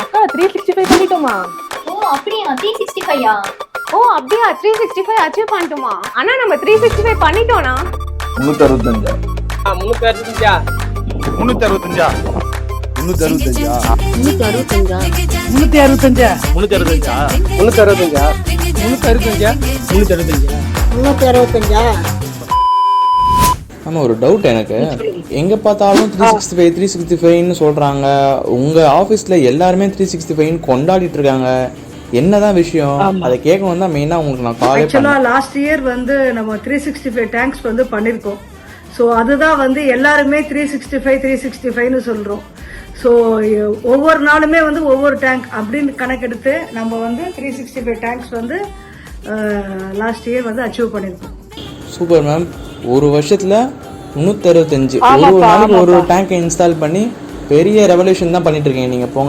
அக்கா 365 பண்ணிட்டோமா? ஓ அப்படியா 365யா? ஓ அப்படியா 365 அச்சீவ் பண்ணிட்டோமா? அண்ணா நம்ம 365 பண்ணிட்டோம்னா 365 365 365 ஆமாம், ஒரு டவுட் எனக்கு. எங்கே பார்த்தாலும் 365 365ன்னு சொல்கிறாங்க. உங்கள் ஆஃபீஸில் எல்லாருமே 365ன்னு கொண்டாடிட்டு இருக்காங்க. என்னதான் விஷயம்? அதை கேட்கணும் தான் மெயினாக உங்களுக்கு நான் கால் ஆக்சுவலாக லாஸ்ட் இயர் வந்து நம்ம 365 டேங்க்ஸ் வந்து பண்ணியிருக்கோம். ஸோ அதுதான் வந்து எல்லாருமே 365 சொல்கிறோம். ஸோ ஒவ்வொரு நாளுமே வந்து ஒவ்வொரு டேங்க் அப்படின்னு கணக்கெடுத்து நம்ம வந்து 365 டேங்க்ஸ் வந்து லாஸ்ட் இயர் வந்து அச்சீவ் பண்ணியிருக்கோம். Super ma'am. ஒரு வருஷத்தில் 365 ஒரு நாளைக்கு ஒரு டேங்கை இன்ஸ்டால் பண்ணி பெரிய ரெவல்யூஷன் தான் பண்ணிட்டு இருக்கீங்க நீங்கள். போங்க.